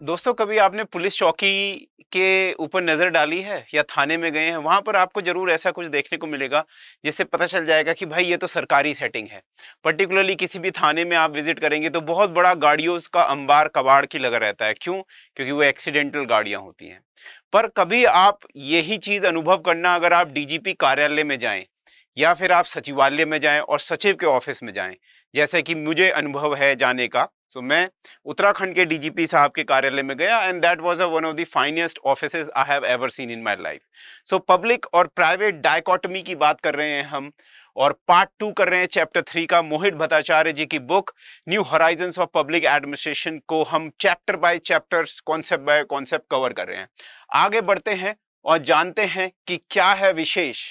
दोस्तों, कभी आपने पुलिस चौकी के ऊपर नज़र डाली है या थाने में गए हैं? वहाँ पर आपको ज़रूर ऐसा कुछ देखने को मिलेगा, जिससे पता चल जाएगा कि भाई ये तो सरकारी सेटिंग है। पर्टिकुलरली किसी भी थाने में आप विज़िट करेंगे तो बहुत बड़ा गाड़ियों का अंबार कबाड़ की लगा रहता है। क्यों? क्योंकि वो एक्सीडेंटल गाड़ियाँ होती हैं। पर कभी आप यही चीज़ अनुभव करना, अगर आप डीजीपी कार्यालय में जाएँ या फिर आप सचिवालय में जाएँ और सचिव के ऑफ़िस में जाएँ, जैसे कि मुझे अनुभव है जाने का। तो मैं उत्तराखंड के डीजीपी साहब के कार्यालय में गया and that was one of the finest offices I have ever seen in my life. So public और प्राइवेट डायकोटमी की बात कर रहे हैं हम, और पार्ट 2 कर रहे हैं चैप्टर 3 का। मोहित भट्टाचार्य जी की book new horizons of public administration को हम chapter by chapter, concept bye concept cover कर रहे हैं। आगे बढ़ते हैं और जानते हैं कि क्या है विशेष।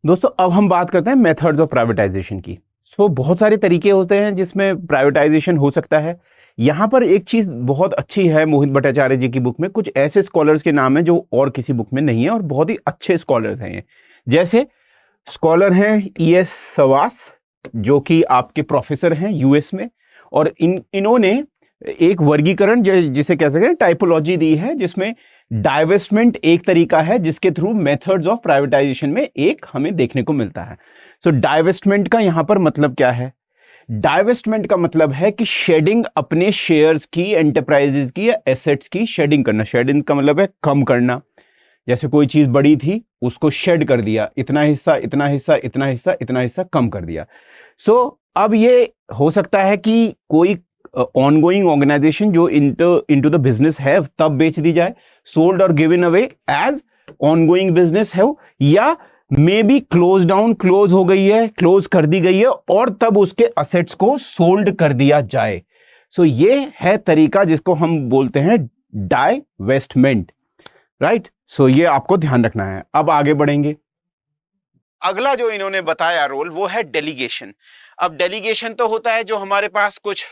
दोस्तों, अब हम बात करते हैं मेथड्स ऑफ प्राइवेटाइजेशन की। बहुत सारे तरीके होते हैं जिसमें प्राइवेटाइजेशन हो सकता है। यहाँ पर एक चीज बहुत अच्छी है मोहित भट्टाचार्य जी की बुक में, कुछ ऐसे स्कॉलर्स के नाम है जो और किसी बुक में नहीं है और बहुत ही अच्छे स्कॉलर्स हैं ये। जैसे स्कॉलर हैं ES सवास, जो कि आपके प्रोफेसर हैं यूएस में, और इन्होंने एक वर्गीकरण जिसे कह सकते हैं टाइपोलॉजी दी है, जिसमें डाइवेस्टमेंट एक तरीका है जिसके थ्रू मेथड्स ऑफ प्राइवेटाइजेशन में एक हमें देखने को मिलता है। सो डाइवेस्टमेंट का यहां पर मतलब क्या है? डाइवेस्टमेंट का मतलब है कि शेडिंग, अपने शेयर्स की, एंटरप्राइजेस की या एसेट्स की शेडिंग करना। शेडिंग का मतलब है कम करना। जैसे कोई चीज बड़ी थी, उसको शेड कर दिया, इतना हिस्सा, इतना हिस्सा, इतना हिस्सा, इतना हिस्सा कम कर दिया। अब ये हो सकता है कि कोई ऑनगोइंग ऑर्गेनाइजेशन जो इनटू द बिजनेस है तब बेच दी जाए, सोल्ड और given away as ongoing business है, या may be close down, close हो गई है, क्लोज कर दी गई है और तब उसके असेट्स को सोल्ड कर दिया जाए। ये है तरीका जिसको हम बोलते हैं डाइवेस्टमेंट, राइट। ये आपको ध्यान रखना है। अब आगे बढ़ेंगे। अगला जो इन्होंने बताया रोल, वो है डेलीगेशन। अब डेलीगेशन तो होता है जो हमारे पास कुछ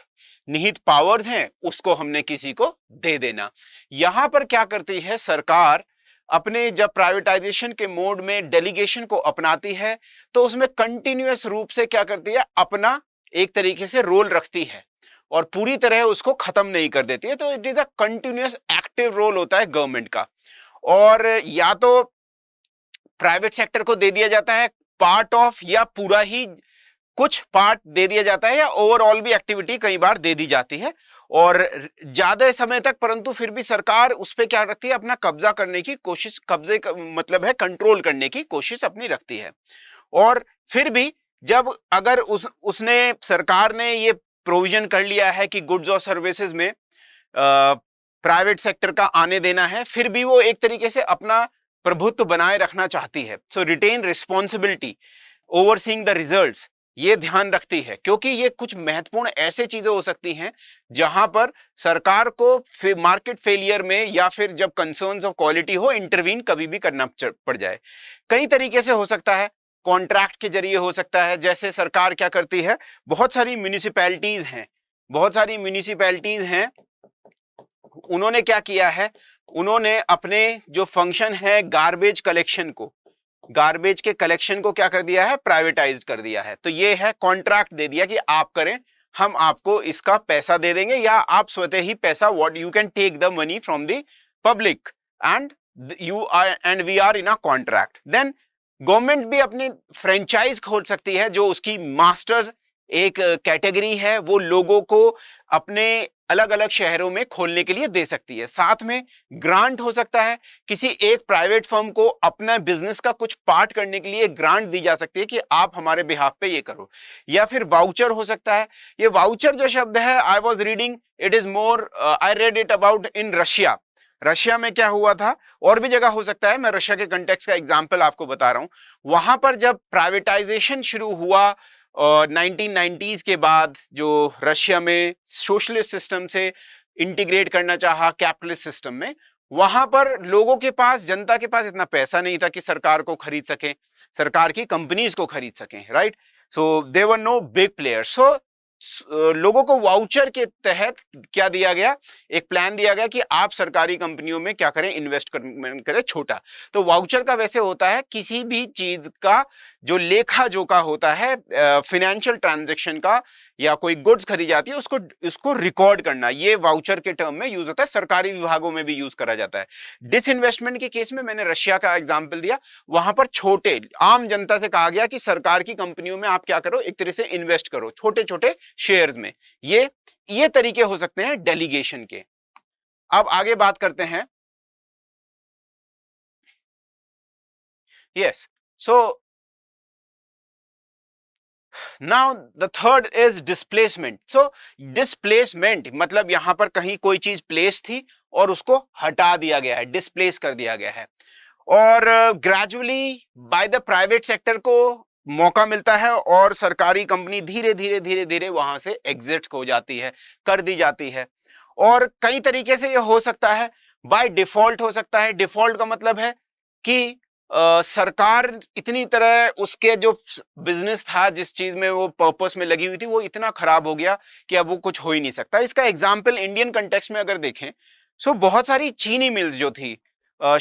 निहित पावर्स हैं उसको हमने किसी को दे देना। यहां पर क्या करती है सरकार, अपने जब प्राइवेटाइजेशन के मोड में डेलीगेशन को अपनाती है तो उसमें कंटिन्यूअस रूप से क्या करती है, अपना एक तरीके से रोल रखती है और पूरी तरह उसको खत्म नहीं कर देती है। तो it is a continuous active role होता है गवर्नमेंट का। और या तो प्राइवेट सेक्टर को दे दिया जाता है पार्ट ऑफ, या पूरा ही कुछ पार्ट दे दिया जाता है, या ओवरऑल भी एक्टिविटी कई बार दे दी जाती है और ज्यादा समय तक। परंतु फिर भी सरकार उस पर क्या रखती है, अपना कब्जा करने की कोशिश, कब्जे का मतलब है कंट्रोल करने की कोशिश अपनी रखती है। और फिर भी जब अगर उसने सरकार ने ये प्रोविजन कर लिया है कि गुड्स और सर्विसेज में प्राइवेट सेक्टर का आने देना है, फिर भी वो एक तरीके से अपना प्रभुत्व बनाए रखना चाहती है। So retain responsibility overseeing the results, ये ध्यान रखती है, क्योंकि ये कुछ महत्वपूर्ण ऐसे चीजें हो सकती हैं जहां पर सरकार को मार्केट फेलियर में या फिर जब कंसर्न्स ऑफ क्वालिटी हो, इंटरवीन कभी भी करना पड़ जाए। कई तरीके से हो सकता है, कॉन्ट्रैक्ट के जरिए हो सकता है। जैसे सरकार क्या करती है, बहुत सारी म्यूनिसिपैलिटीज हैं, उन्होंने क्या किया है, उन्होंने अपने जो फंक्शन है गार्बेज के कलेक्शन को क्या कर दिया है, प्राइवेटाइज कर दिया है। तो ये है कॉन्ट्रैक्ट दे दिया कि आप करें, हम आपको इसका पैसा दे देंगे, या आप स्वतः ही पैसा, what you can take the money from the public and we are in a contract. Then government भी अपनी फ्रेंचाइज खोल सकती है, जो उसकी मास्टर एक कैटेगरी है, वो लोगों को अपने अलग अलग शहरों में खोलने के लिए दे सकती है। साथ में ग्रांट हो सकता है, किसी एक प्राइवेट फर्म को अपना बिजनेस का कुछ पार्ट करने के लिए ग्रांट दी जा सकती है कि आप हमारे बिहाफ पे ये करो। या फिर वाउचर हो सकता है। ये वाउचर जो शब्द है, I was reading it is more, I read it about in Russia. Russia में क्या हुआ था, और भी जगह हो सकता है, मैं रशिया के कंटेक्स्ट का एग्जाम्पल आपको बता रहा हूं। वहां पर जब प्राइवेटाइजेशन शुरू हुआ और 1990s के बाद, जो रशिया में सोशलिस्ट सिस्टम से इंटीग्रेट करना चाहा कैपिटलिस्ट सिस्टम में, वहां पर लोगों के पास, जनता के पास इतना पैसा नहीं था कि सरकार को खरीद सके, सरकार की कंपनीज को खरीद सकें, right. So there were no big players. So लोगों को वाउचर के तहत क्या दिया गया, एक प्लान दिया गया कि आप सरकारी कंपनियों में क्या करें, इन्वेस्ट करें छोटा। तो वाउचर का वैसे होता है किसी भी चीज का जो लेखा जोखा होता है, फाइनेंशियल ट्रांजैक्शन का, या कोई गुड्स खरीदी जाती है उसको रिकॉर्ड करना, ये वाउचर के टर्म में यूज होता है, सरकारी विभागों में भी यूज करा जाता है। डिसइन्वेस्टमेंट के केस में मैंने रशिया का एग्जांपल दिया, वहां पर छोटे आम जनता से कहा गया कि सरकार की कंपनियों में आप क्या करो, एक तरह से इन्वेस्ट करो छोटे छोटे शेयर्स में। ये तरीके हो सकते हैं डेलीगेशन के। अब आगे बात करते हैं, yes, so now the third is displacement. So displacement मतलब यहां पर कहीं कोई चीज प्लेस थी और उसको हटा दिया गया है, डिस्प्लेस कर दिया गया है, और gradually by the private sector को मौका मिलता है और सरकारी कंपनी धीरे धीरे धीरे धीरे वहां से एग्जिट हो जाती है, कर दी जाती है। और कई तरीके से ये हो सकता है, बाय डिफॉल्ट हो सकता है। डिफॉल्ट का मतलब है कि सरकार इतनी तरह उसके जो बिजनेस था, जिस चीज में वो पर्पस में लगी हुई थी, वो इतना खराब हो गया कि अब वो कुछ हो ही नहीं सकता। इसका एग्जाम्पल इंडियन कंटेक्स्ट में अगर देखें, सो बहुत सारी चीनी मिल्स जो थी,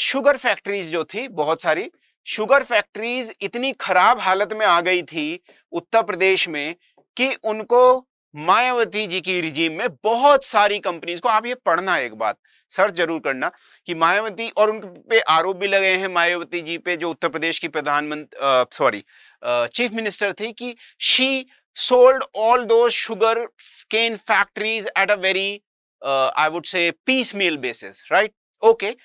शुगर फैक्ट्रीज जो थी, बहुत सारी शुगर फैक्ट्रीज इतनी खराब हालत में आ गई थी उत्तर प्रदेश में कि उनको मायावती जी की रिजीम में बहुत सारी कंपनीज को, आप ये पढ़ना एक बात सर्च जरूर करना कि मायावती, और उन पे आरोप भी लगे हैं मायावती जी पे, जो उत्तर प्रदेश की प्रधानमंत्री चीफ मिनिस्टर थी, कि she sold all those sugar cane factories at a very I would say piecemeal basis, right, okay.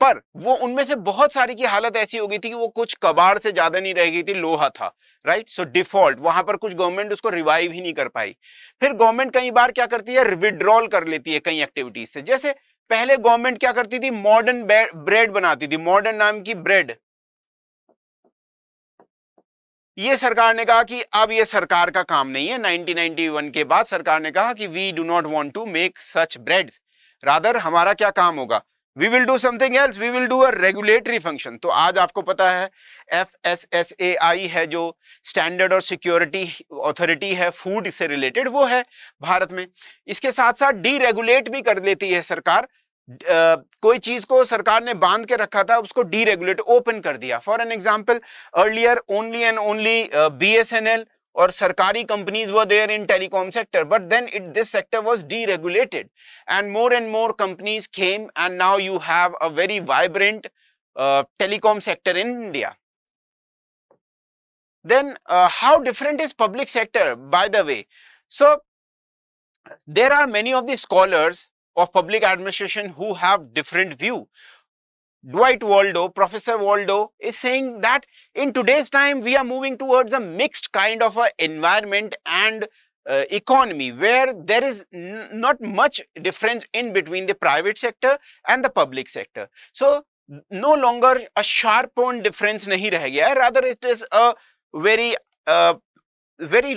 पर वो उनमें से बहुत सारी की हालत ऐसी हो गई थी कि वो कुछ कबाड़ से ज्यादा नहीं रह गई थी, लोहा था, राइट। सो डिफॉल्ट, वहां पर कुछ गवर्नमेंट उसको रिवाइव ही नहीं कर पाई। फिर गवर्नमेंट कई बार क्या करती है, विड्रॉल कर लेती है कई एक्टिविटीज से। जैसे पहले गवर्नमेंट क्या करती थी, मॉडर्न ब्रेड बनाती थी, मॉडर्न नाम की ब्रेड। ये सरकार ने कहा कि अब ये सरकार का काम नहीं है। 1991 के बाद सरकार ने कहा कि we do not want to make such breads, rather हमारा क्या काम होगा, we will do something else, we will do a regulatory function. तो आज आपको पता है FSSAI है जो स्टैंडर्ड और सिक्योरिटी अथॉरिटी है फूड से रिलेटेड, वो है भारत में। इसके साथ साथ डीरेगुलेट भी कर लेती है सरकार। कोई चीज को सरकार ने बांध के रखा था, उसको डीरेगुलेट, ओपन कर दिया। For an example, earlier only and only BSNL or sarkari companies were there in telecom sector, but then this sector was deregulated and more companies came, and now you have a very vibrant telecom sector in India. Then how different is public sector, by the way? So there are many of the scholars of public administration who have different view. Dwight Waldo, Professor Waldo is saying that in today's time we are moving towards a mixed kind of a environment and economy where there is not much difference in between the private sector and the public sector. So no longer a sharp on difference nahi reh gaya hai, rather it is a very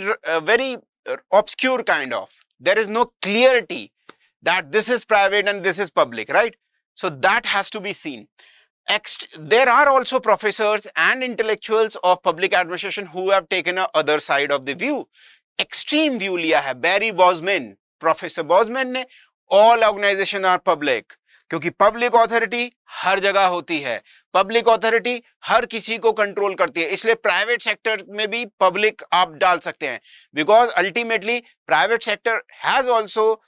obscure kind of, there is no clarity that this is private and this is public, right? So that has to be seen. There are also professors and intellectuals of public administration who have taken a other side of the view. Extreme view लिया है Barry Bosman, Professor Bosman ने, all organizations are public, क्योंकि public authority हर जगह होती है, public authority हर किसी को control करती है, इसलिए प्राइवेट सेक्टर में भी पब्लिक आप डाल सकते हैं, because ultimately private sector has also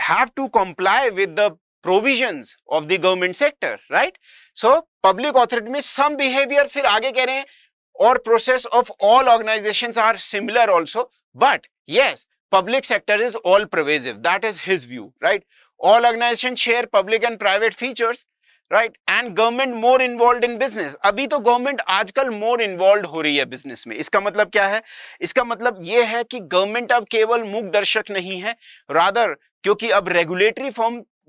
have to comply with the provisions of the government sector, right? So public authority में some behavior, फिर आगे कह रहे हैं, और process of all organizations are similar also, but yes, public sector is all pervasive, that is his view, right? All organizations share public and private features, right? And government more involved in business. अभी तो government आजकल more involved हो रही है business में। इसका मतलब क्या है? इसका मतलब ये है कि government अब केवल मूक दर्शक नहीं है, rather क्योंकि अब regulatory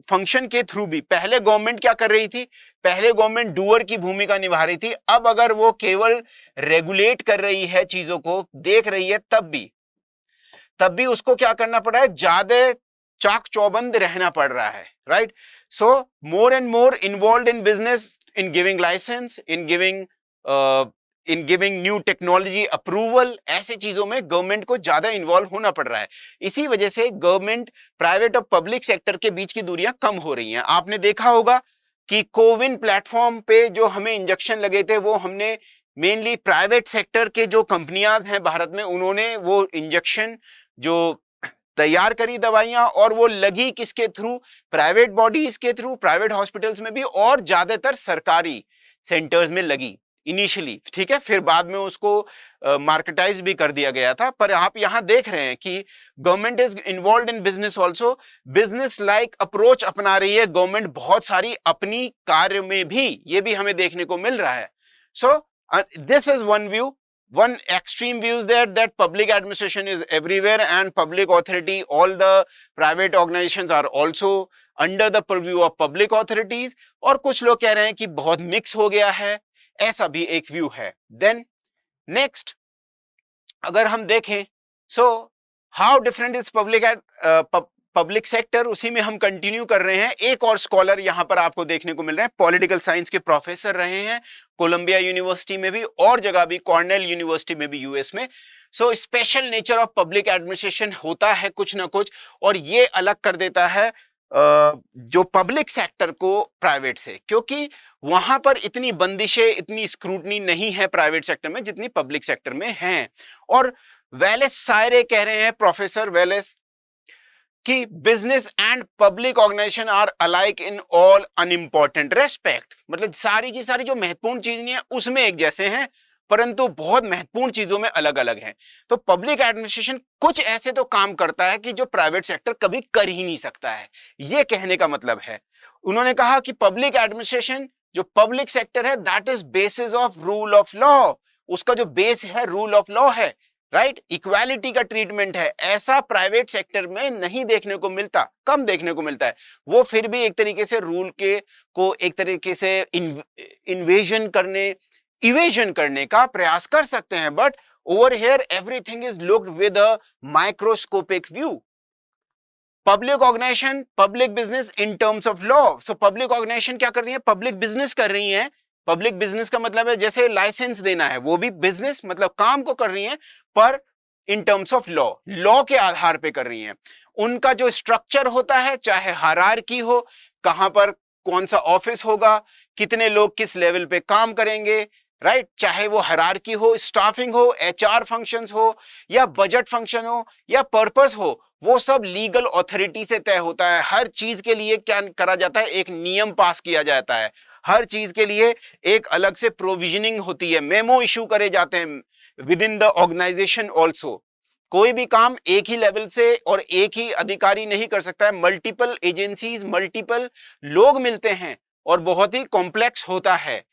फंक्शन के थ्रू भी, पहले गवर्नमेंट क्या कर रही थी, पहले गवर्नमेंट डूअर की भूमिका निभा रही थी, अब अगर वो केवल रेगुलेट कर रही है, चीजों को देख रही है, तब भी उसको क्या करना पड़ रहा है, ज्यादा चाक चौबंद रहना पड़ रहा है, right? So more and more involve in business, in giving licence, in giving new technology approval, ऐसे चीजों में गवर्नमेंट को ज्यादा इन्वॉल्व होना पड़ रहा है। इसी वजह से गवर्नमेंट, प्राइवेट और पब्लिक सेक्टर के बीच की दूरियां कम हो रही हैं। आपने देखा होगा कि कोविन प्लेटफॉर्म पे जो हमें इंजेक्शन लगे थे, वो हमने मेनली प्राइवेट सेक्टर के जो कंपनियां हैं भारत में, उन्होंने वो इंजेक्शन जो तैयार करी दवाइयां, और वो लगी किसके थ्रू, प्राइवेट बॉडीज के थ्रू, प्राइवेट हॉस्पिटल्स में भी, और ज्यादातर सरकारी सेंटर्स में लगी इनिशियली, ठीक है। फिर बाद में उसको मार्केटाइज भी कर दिया गया था। पर आप यहां देख रहे हैं कि government is involve in business also, business like approach अपना रही है गवर्नमेंट बहुत सारी अपनी कार्य में भी, ये भी हमें देखने को मिल रहा है। So this is one view. One extreme view is that public administration is everywhere and public authority, all the private organizations are also under the purview of public authorities. और कुछ लोग कह रहे हैं कि बहुत मिक्स हो गया है, ऐसा भी एक व्यू है. Then next, अगर हम देखें, so how different is public sector, उसी में हम कंटिन्यू कर रहे हैं. एक और स्कॉलर यहां पर आपको देखने को मिल रहे हैं, पॉलिटिकल साइंस के प्रोफेसर रहे हैं कोलंबिया यूनिवर्सिटी में भी, और जगह भी, कॉर्नेल यूनिवर्सिटी में भी यूएस में. So special nature of public administration होता है कुछ ना कुछ, और ये अलग कर देता है जो पब्लिक सेक्टर को प्राइवेट से, क्योंकि वहां पर इतनी बंदिशें, इतनी स्क्रूटनी नहीं है प्राइवेट सेक्टर में जितनी पब्लिक सेक्टर में है. और वेलेस सायरे कह रहे हैं, प्रोफेसर वेलेस, कि business and public organisation are alike in all unimportant respect. मतलब सारी की सारी जो महत्वपूर्ण चीज नहीं है उसमें एक जैसे हैं, परंतु बहुत महत्वपूर्ण चीजों में अलग अलग हैं. तो पब्लिक एडमिनिस्ट्रेशन कुछ ऐसे तो काम करता है कि जो प्राइवेट सेक्टर कभी कर ही नहीं सकता है, ये कहने का मतलब है. उन्होंने कहा कि पब्लिक एडमिनिस्ट्रेशन, जो पब्लिक सेक्टर है, that is basis of rule of law. उसका जो बेस है रूल ऑफ लॉ है, राइट. इक्वालिटी का ट्रीटमेंट है. ऐसा प्राइवेट सेक्टर में नहीं देखने को मिलता, कम देखने को मिलता है. वो फिर भी एक तरीके से रूल के को एक तरीके से इन्वेजन करने का प्रयास कर सकते हैं. But over here everything is looked with a microscopic view. Public organisation, public business in terms of law. So public organisation क्या कर रही है, पब्लिक बिजनेस कर रही है. पब्लिक बिजनेस का मतलब है जैसे लाइसेंस देना है, वो भी बिजनेस मतलब काम को कर रही हैं, पर इन टर्म्स ऑफ लॉ, लॉ के आधार पे कर रही हैं. उनका जो स्ट्रक्चर होता है, चाहे हायरार्की हो, कहां पर कौन सा ऑफिस होगा, कितने लोग किस लेवल पे काम करेंगे, राइट. चाहे वो हायरार्की हो, स्टाफिंग हो, एचआर फंक्शंस हो, या बजट फंक्शन हो, या पर्पस हो, वो सब लीगल ऑथोरिटी से तय होता है. हर चीज के लिए क्या करा जाता है, एक नियम पास किया जाता है. हर चीज के लिए एक अलग से प्रोविजनिंग होती है, मेमो इशू करे जाते हैं within the organisation also. कोई भी काम एक ही लेवल से और एक ही अधिकारी नहीं कर सकता है. मल्टीपल एजेंसीज, मल्टीपल लोग मिलते हैं, और बहुत ही कॉम्प्लेक्स होता है.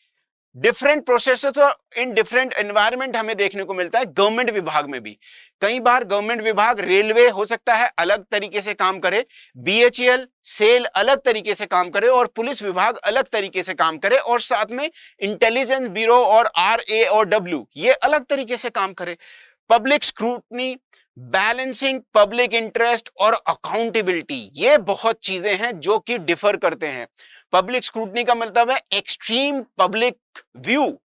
डिफरेंट प्रोसेसेस और इन डिफरेंट एनवायरनमेंट हमें देखने को मिलता है गवर्नमेंट विभाग में भी. कई बार गवर्नमेंट विभाग, रेलवे हो सकता है अलग तरीके से काम करे, बीएचईएल, सेल अलग तरीके से काम करे, और पुलिस विभाग अलग तरीके से काम करे, और साथ में इंटेलिजेंस ब्यूरो और आरए और डब्ल्यू ये अलग तरीके से काम करे. Public scrutiny, balancing public interest और अकाउंटेबिलिटी, ये बहुत चीजें हैं जो कि डिफर करते हैं. पब्लिक स्क्रूटनी का मतलब है एक्सट्रीम पब्लिक व्यू.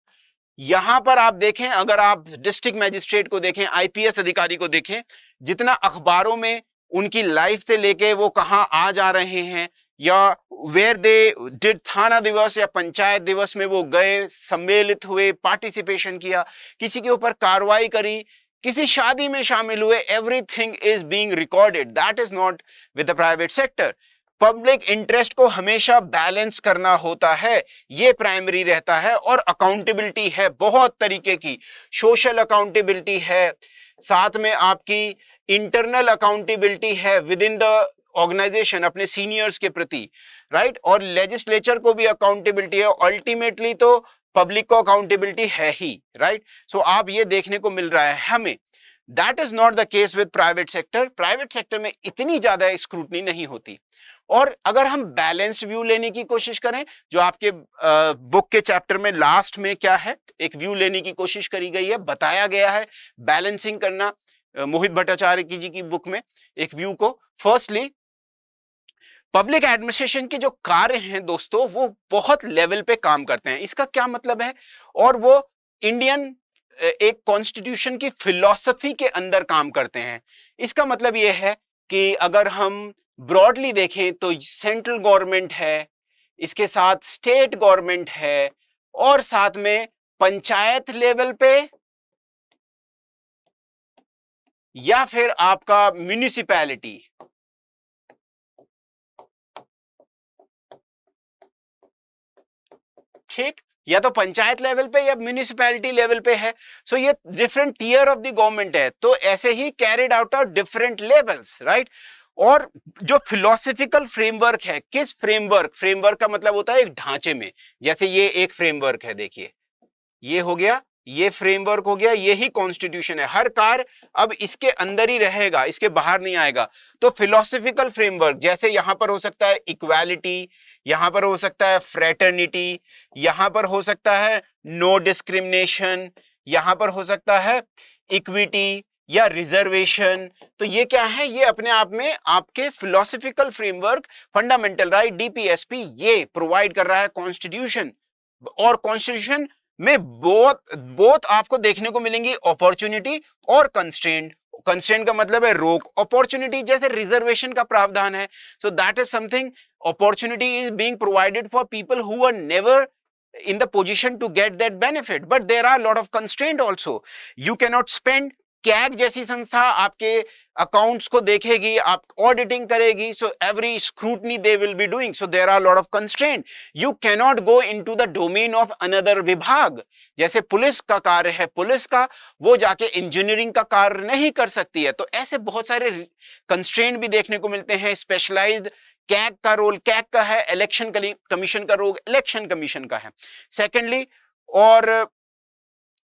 यहां पर आप देखें, अगर आप डिस्ट्रिक्ट मैजिस्ट्रेट को देखें, आईपीएस अधिकारी को देखें, जितना अखबारों में उनकी लाइफ से लेके वो कहां आ जा रहे हैं, या वेयर दे डिड थाना दिवस या पंचायत दिवस में वो गए, सम्मिलित हुए, पार्टिसिपेशन किया, किसी के ऊपर कार्रवाई करी, किसी शादी में शामिल हुए, everything is being recorded. That is not with the private sector. Public interest को हमेशा बैलेंस करना होता है, ये प्राइमरी रहता है. और अकाउंटेबिलिटी है बहुत तरीके की. सोशल अकाउंटेबिलिटी है, साथ में आपकी इंटरनल अकाउंटेबिलिटी है विद इन द ऑर्गेनाइजेशन अपने सीनियर्स के प्रति, राइट. और लेजिस्लेचर को भी अकाउंटेबिलिटी है. अल्टीमेटली तो पब्लिक को अकाउंटेबिलिटी है ही, राइट. सो आप ये देखने को मिल रहा है हमें. That is not the case with private sector. Private sector में इतनी ज्यादा स्क्रूटनी नहीं होती. और अगर हम बैलेंस्ड व्यू लेने की कोशिश करें, जो आपके बुक के चैप्टर में लास्ट में क्या है, एक व्यू लेने की कोशिश करी गई है, बताया गया है बैलेंसिंग करना, मोहित भट्टाचार्य जी की बुक में एक व्यू को. फर्स्टली, पब्लिक एडमिनिस्ट्रेशन के जो कार्य हैं दोस्तों, वो बहुत लेवल पे काम करते हैं. इसका क्या मतलब है, और वो इंडियन एक कॉन्स्टिट्यूशन की फिलॉसफी के अंदर काम करते हैं. इसका मतलब ये है कि अगर हम ब्रॉडली देखें तो सेंट्रल गवर्नमेंट है, इसके साथ स्टेट गवर्नमेंट है, और साथ में पंचायत लेवल पे या फिर आपका म्यूनिसिपैलिटी, ठीक, या तो पंचायत लेवल पे या म्यूनिसिपैलिटी लेवल पे है। सो ये different tier of the government है, तो ऐसे ही carried out of different levels, right. और जो फिलोसफिकल फ्रेमवर्क है, किस फ्रेमवर्क का मतलब होता है एक ढांचे में, जैसे ये एक फ्रेमवर्क है, देखिए ये हो गया, ये फ्रेमवर्क हो गया, ये ही कॉन्स्टिट्यूशन है, हर कार्य अब इसके अंदर ही रहेगा, इसके बाहर नहीं आएगा। तो फिलोसफिकल फ्रेमवर्क जैसे यहां पर हो सकता है इक्वालिटी, यहां पर हो सकता है फ्रेटर्निटी, यहां पर हो सकता है नो डिस्क्रिमिनेशन, यहां पर हो सकता है इक्विटी या रिजर्वेशन। तो ये क्या है, ये अपने आप में आपके philosophical framework, fundamental right DPSP ये प्रोवाइड कर रहा है कॉन्स्टिट्यूशन। और कॉन्स्टिट्यूशन में बोथ आपको देखने को मिलेंगी अपॉर्चुनिटी और कंस्ट्रेंट। कंस्ट्रेंट का मतलब है रोक, अपॉर्चुनिटी जैसे रिजर्वेशन का प्रावधान है। So that is something, opportunity is being provided for people who are never in the position to get that benefit, but there are a lot of constraint also. You cannot spend, CAG जैसी संस्था आपके accounts को देखेगी, आप auditing करेगी, so every scrutiny they will be doing, so there are lot of constraint. You cannot go into the domain of another विभाग, जैसे police का कार्य है, पुलिस का वो जाके इंजीनियरिंग का कार्य नहीं कर सकती है। तो ऐसे बहुत सारे कंस्ट्रेंट भी देखने को मिलते हैं। स्पेशलाइज्ड कैग का रोल कैग का है, इलेक्शन कमीशन का रोल इलेक्शन कमीशन का है। सेकेंडली, और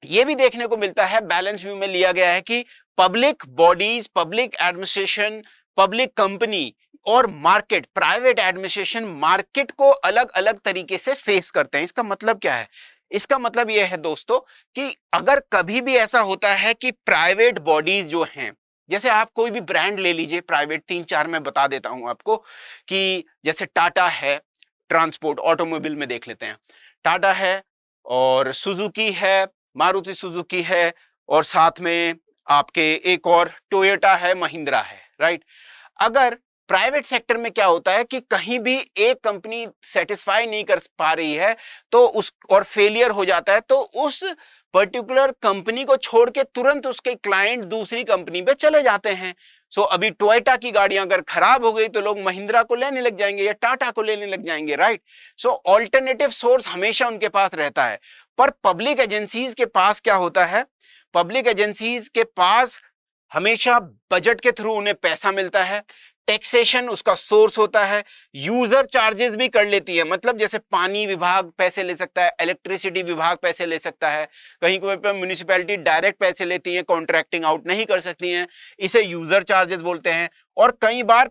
ये भी देखने को मिलता है, बैलेंस व्यू में लिया गया है कि public bodies, public administration, public company और मार्केट, प्राइवेट एडमिनिस्ट्रेशन मार्केट को अलग अलग तरीके से फेस करते हैं। इसका मतलब क्या है? इसका मतलब यह है दोस्तों कि अगर कभी भी ऐसा होता है कि प्राइवेट बॉडीज जो हैं, जैसे आप कोई भी ब्रांड ले लीजिए प्राइवेट, 3-4 मैं बता देता हूं आपको, कि जैसे टाटा है, ट्रांसपोर्ट ऑटोमोबाइल में देख लेते हैं, टाटा है और सुजुकी है, मारुति सुजुकी है, और साथ में आपके एक और टोयोटा है, महिंद्रा है, राइट। अगर प्राइवेट सेक्टर में क्या होता है कि कहीं भी एक कंपनी सेटिस्फाई नहीं कर पा रही है तो उस और फेलियर हो जाता है, तो उस पर्टिकुलर कंपनी को छोड़ के तुरंत उसके क्लाइंट दूसरी कंपनी पे चले जाते हैं। सो अभी टोयोटा की गाड़ियां अगर खराब हो गई तो लोग महिंद्रा को लेने लग जाएंगे या टाटा को लेने लग जाएंगे, राइट। सो ऑल्टरनेटिव सोर्स हमेशा उनके पास रहता है। पर पब्लिक एजेंसीज के पास क्या होता है, पब्लिक एजेंसीज के पास हमेशा बजट के थ्रू उन्हें पैसा मिलता है, टैक्सेशन उसका सोर्स होता है, यूजर चार्जेस भी कर लेती है, मतलब जैसे पानी विभाग पैसे ले सकता है, इलेक्ट्रिसिटी विभाग पैसे ले सकता है, कहीं कोई पर म्युनिसिपैलिटी डायरेक्ट पैसे लेती है, कॉन्ट्रैक्टिंग आउट नहीं कर सकती हैं, इसे यूजर चार्जेस बोलते हैं। और कई बार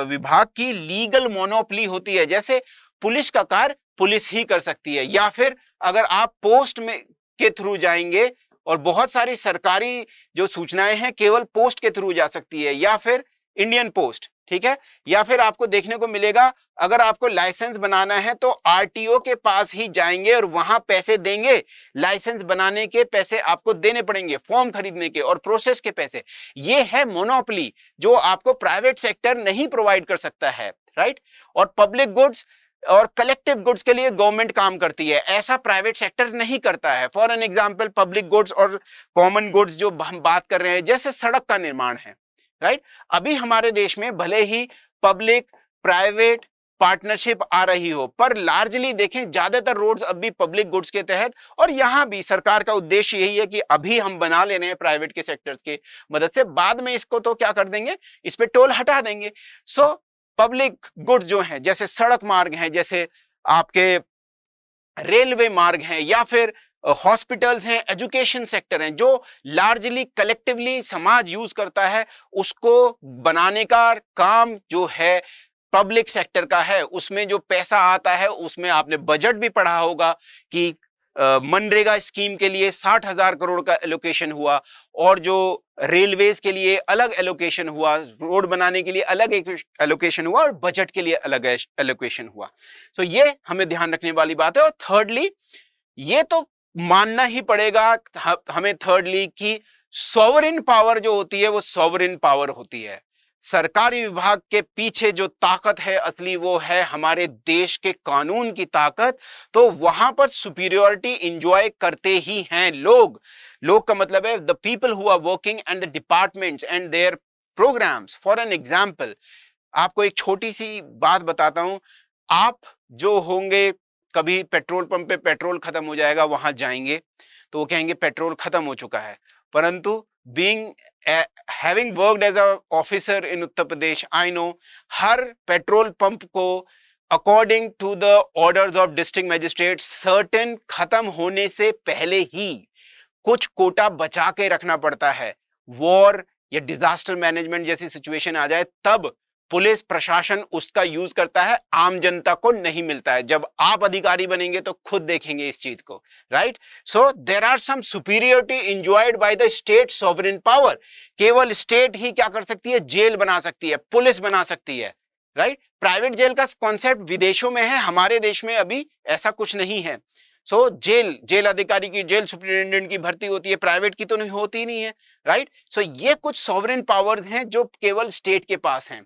विभाग की लीगल मोनोपोली होती है, जैसे पुलिस का कार्य पुलिस ही कर सकती है, या फिर अगर आप पोस्ट में के थ्रू जाएंगे और बहुत सारी सरकारी जो सूचनाएं हैं केवल पोस्ट के थ्रू जा सकती है, या फिर इंडियन पोस्ट, ठीक है। या फिर आपको देखने को मिलेगा अगर आपको लाइसेंस बनाना है तो आरटीओ के पास ही जाएंगे और वहां पैसे देंगे, लाइसेंस बनाने के पैसे आपको देने पड़ेंगे, फॉर्म खरीदने के और प्रोसेस के पैसे। ये है मोनोपोली जो आपको प्राइवेट सेक्टर नहीं प्रोवाइड कर सकता है, राइट। और पब्लिक गुड्स और कलेक्टिव गुड्स के लिए गवर्नमेंट काम करती है, ऐसा प्राइवेट सेक्टर नहीं करता है। For an example, public goods और कॉमन गुड्स जो हम बात कर रहे हैं, जैसे सड़क का निर्माण है, राइट। अभी हमारे देश में भले ही पब्लिक प्राइवेट पार्टनरशिप आ रही हो, पर लार्जली देखें ज्यादातर रोड्स अभी पब्लिक गुड्स के तहत, और यहां भी सरकार का उद्देश्य यही है कि अभी हम बना ले रहे हैं प्राइवेट के सेक्टर्स की मदद से, बाद में इसको तो क्या कर देंगे, इस पे टोल हटा देंगे। सो पब्लिक गुड्स जो हैं, जैसे सड़क मार्ग हैं, जैसे आपके रेलवे मार्ग हैं, या फिर हॉस्पिटल्स हैं, एजुकेशन सेक्टर हैं, जो लार्जली कलेक्टिवली समाज यूज करता है, उसको बनाने का काम जो है पब्लिक सेक्टर का है। उसमें जो पैसा आता है, उसमें आपने बजट भी पढ़ा होगा कि मनरेगा स्कीम के लिए 60,000 करोड़ का एलोकेशन हुआ, और जो रेलवेज के लिए अलग एलोकेशन हुआ, रोड बनाने के लिए अलग एलोकेशन हुआ, और बजट के लिए अलग एलोकेशन हुआ। तो ये हमें ध्यान रखने वाली बात है। और थर्डली, ये तो मानना ही पड़ेगा हमें थर्डली कि सॉवरेन पावर जो होती है वो सॉवरेन पावर होती है, सरकारी विभाग के पीछे जो ताकत है असली, वो है हमारे देश के कानून की ताकत। तो वहां पर सुपीरियोरिटी इंजॉय करते ही हैं लोग। लोग का मतलब है the people who are working and the departments and their programmes. For an example, आपको एक छोटी सी बात बताता हूं। आप जो होंगे, कभी पेट्रोल पंप पे पेट्रोल खत्म हो जाएगा, वहां जाएंगे तो वो कहेंगे पेट्रोल खत्म हो चुका है। परंतु being having worked as a officer in Uttar Pradesh, I know her petrol pump को according to the orders of district magistrate certain खत्म होने से पहले ही कुछ कोटा बचा के रखना पड़ता है। वॉर या डिजास्टर मैनेजमेंट जैसी सिचुएशन आ जाए तब पुलिस प्रशासन उसका यूज करता है, आम जनता को नहीं मिलता है। जब आप अधिकारी बनेंगे तो खुद देखेंगे इस चीज को, right. So there are some superiority enjoyed by the state sovereign power. केवल स्टेट ही क्या कर सकती है, जेल बना सकती है, पुलिस बना सकती है, राइट। प्राइवेट जेल का कॉन्सेप्ट विदेशों में है, हमारे देश में अभी ऐसा कुछ नहीं है। सो जेल अधिकारी की, जेल सुपरिटेंडेंट की भर्ती होती है, प्राइवेट की तो नहीं होती नहीं है, राइट। सो ये कुछ सॉवरेन पावर्स हैं जो केवल स्टेट के पास हैं।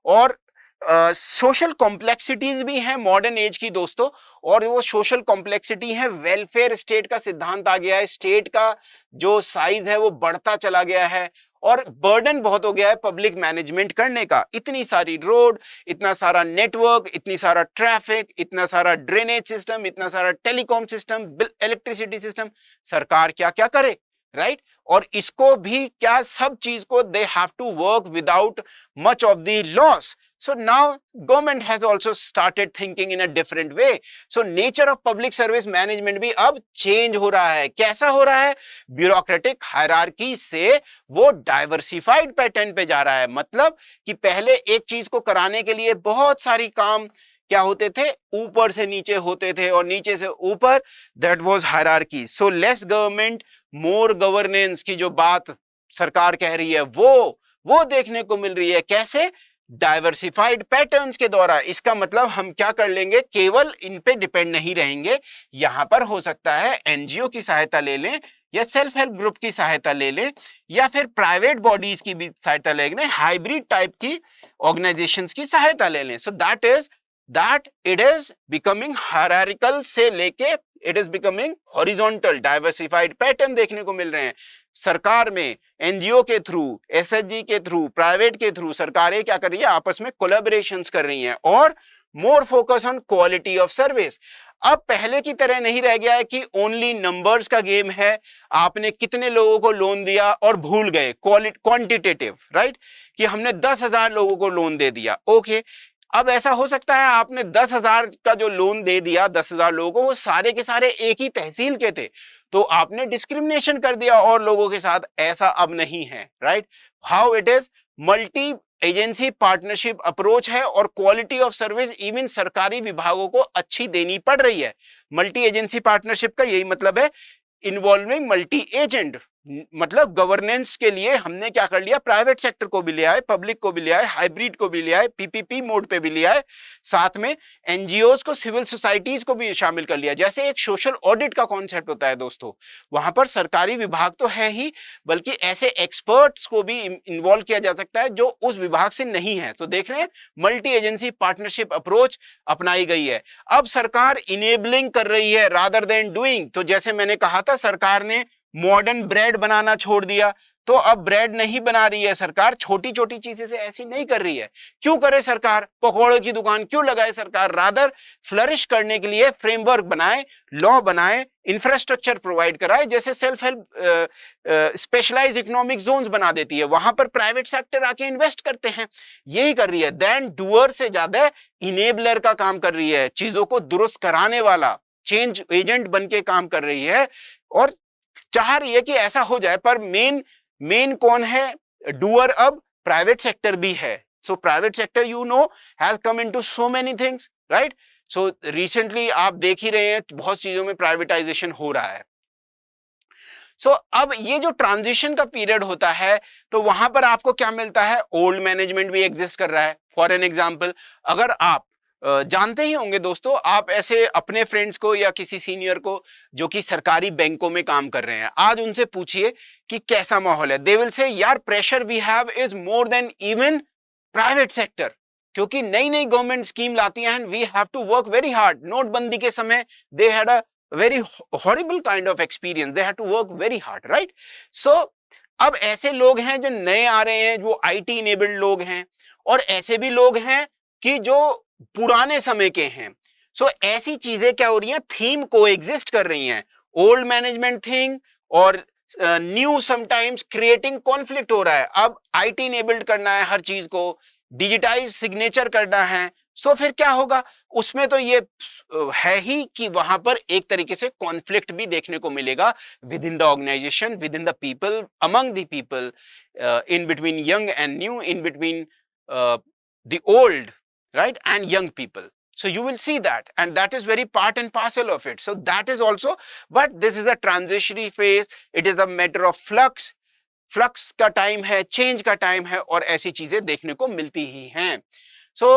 और सोशल कॉम्प्लेक्सिटीज भी हैं मॉडर्न एज की दोस्तों, और वो सोशल कॉम्प्लेक्सिटी है, वेलफेयर स्टेट का सिद्धांत आ गया है, स्टेट का जो साइज है वो बढ़ता चला गया है, और बर्डन बहुत हो गया है पब्लिक मैनेजमेंट करने का। इतनी सारी रोड, इतना सारा नेटवर्क, इतनी सारा ट्रैफिक, इतना सारा ड्रेनेज सिस्टम, इतना सारा टेलीकॉम सिस्टम, इलेक्ट्रिसिटी सिस्टम, सरकार क्या क्या करे, राइट। और इसको भी क्या, सब चीज को they have to work without much of the laws. So now government has also started thinking in a different way. So nature of public service management भी अब change हो रहा है। कैसा हो रहा है? ब्यूरोक्रेटिक हायरार्की से वो डाइवर्सिफाइड पैटर्न पे जा रहा है। मतलब कि पहले एक चीज को कराने के लिए बहुत सारी काम क्या होते थे, ऊपर से नीचे होते थे और नीचे से ऊपर, that was hierarchy. So less government more governance की जो बात सरकार कह रही है वो देखने को मिल रही है। कैसे? डाइवर्सिफाइड पैटर्न्स के द्वारा। इसका मतलब हम क्या कर लेंगे, केवल इन पे डिपेंड नहीं रहेंगे। यहां पर हो सकता है एनजीओ की सहायता ले लें, या सेल्फ हेल्प ग्रुप की सहायता ले लें, या फिर प्राइवेट बॉडीज की भी सहायता ले लें, हाइब्रिड टाइप की ऑर्गेनाइजेशंस की सहायता ले लें। So that it is becoming hierarchical से लेके it is becoming horizontal. Diversified pattern देखने को मिल रहे हैं सरकार में, एनजीओ के थ्रू, एसएचजी के थ्रू, प्राइवेट के थ्रू। सरकारें क्या कर रही है, आपस में कोलैबोरेशंस कर रही हैं, और more focus on quality of service. अब पहले की तरह नहीं रह गया है कि ओनली नंबर्स का गेम है, आपने कितने लोगों को लोन दिया और भूल गए, क्वांटिटेटिव, राइट, कि हमने 10,000 लोगों को लोन दे दिया, ओके। अब ऐसा हो सकता है आपने 10,000 का जो लोन दे दिया 10,000 लोगों को, वो सारे के सारे एक ही तहसील के थे, तो आपने डिस्क्रिमिनेशन कर दिया और लोगों के साथ। ऐसा अब नहीं है, right. How it is multi agency partnership approach है, और क्वालिटी ऑफ सर्विस इवन सरकारी विभागों को अच्छी देनी पड़ रही है। मल्टी एजेंसी पार्टनरशिप का यही मतलब है, इन्वॉल्विंग मल्टी एजेंट। मतलब गवर्नेंस के लिए हमने क्या कर लिया, प्राइवेट सेक्टर को भी ले आए, पब्लिक को भी ले आए, हाइब्रिड को भी ले आए, पीपीपी मोड पे भी ले आए, साथ में एनजीओज को, सिविल सोसाइटीज को भी शामिल कर लिया। जैसे एक सोशल ऑडिट का कॉन्सेप्ट होता है दोस्तों, वहां पर सरकारी विभाग तो है ही, बल्कि ऐसे एक्सपर्ट्स को भी इन्वॉल्व किया जा सकता है जो उस विभाग से नहीं है। तो देख रहे हैं, मल्टी एजेंसी पार्टनरशिप अप्रोच अपनाई गई है। अब सरकार इनेबलिंग कर रही है रादर देन डूइंग। तो जैसे मैंने कहा था, सरकार ने मॉडर्न ब्रेड बनाना छोड़ दिया, तो अब ब्रेड नहीं बना रही है सरकार, छोटी छोटी चीजें से ऐसी नहीं कर रही है। क्यों करे सरकार, पकौड़े की दुकान क्यों लगाए सरकार? रादर फ्लरिश करने के लिए फ्रेमवर्क बनाए, लॉ बनाए, इंफ्रास्ट्रक्चर प्रोवाइड कराए। जैसे self help specialised economic zones बना देती है, वहां पर प्राइवेट सेक्टर आके इन्वेस्ट करते हैं, यही कर रही है। देन डूअर से ज्यादा इनेबलर का काम कर रही है, चीजों को दुरुस्त कराने वाला चेंज एजेंट बन के काम कर रही है, और चाह रही है कि ऐसा हो जाए। पर मेन कौन है, डूअर अब प्राइवेट सेक्टर भी है। So private sector you know has come into so many things, right. So recently आप देख ही रहे हैं, बहुत चीजों में प्राइवेटाइजेशन हो रहा है। सो अब ये जो ट्रांजिशन का पीरियड होता है, तो वहां पर आपको क्या मिलता है, ओल्ड मैनेजमेंट भी एग्जिस्ट कर रहा है। फॉर एन एग्जांपल, अगर आप जानते ही होंगे दोस्तों, आप ऐसे अपने फ्रेंड्स को या किसी सीनियर को जो कि सरकारी बैंकों में काम कर रहे हैं, आज उनसे पूछिए कि कैसा माहौल है। दे विल से, यार pressure we have is more than even private sector, क्योंकि नई नई गवर्नमेंट स्कीम लाती हैं, we have to work very hard. नोटबंदी के समय they had a very horrible kind of experience, they had to work very hard, right? So अब ऐसे लोग हैं जो नए आ रहे हैं, जो आईटी इनेबल्ड लोग हैं, और ऐसे भी लोग हैं कि जो पुराने समय के हैं। सो ऐसी चीजें क्या हो रही हैं, थीम को एग्जिस्ट कर रही हैं, ओल्ड मैनेजमेंट थिंग और न्यू समटाइम्स क्रिएटिंग कॉन्फ्लिक्ट हो रहा है। अब आईटी इनेबल्ड करना है हर चीज को, डिजिटाइज सिग्नेचर करना है, सो फिर क्या होगा उसमें, तो ये है ही कि वहां पर एक तरीके से कॉन्फ्लिक्ट भी देखने को मिलेगा within the organisation, within the people, among the people, in between young and new, in between the old, right, and young people. So you will see that, and that is very part and parcel of it. So that is also, but this is a transitionary phase, it is a matter of flux का time है, change का time है, और ऐसी चीजें देखने को मिलती ही हैं। सो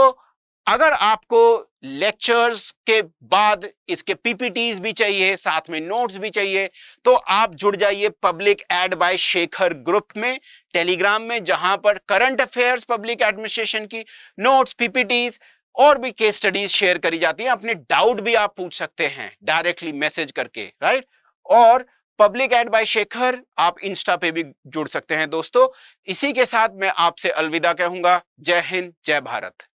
अगर आपको लेक्चर्स के बाद इसके पीपीटीज भी चाहिए, साथ में नोट्स भी चाहिए, तो आप जुड़ जाइए public ad by Shekhar group में, टेलीग्राम में, जहां पर करंट अफेयर्स, पब्लिक एडमिनिस्ट्रेशन की नोट्स, पीपीटीज और भी केस स्टडीज शेयर करी जाती हैं। अपने डाउट भी आप पूछ सकते हैं डायरेक्टली मैसेज करके, राइट? और पब्लिक एड बाय शेखर आप इंस्टा पे भी जुड़ सकते हैं दोस्तों। इसी के साथ मैं आपसे अलविदा कहूंगा। जय हिंद, जय भारत।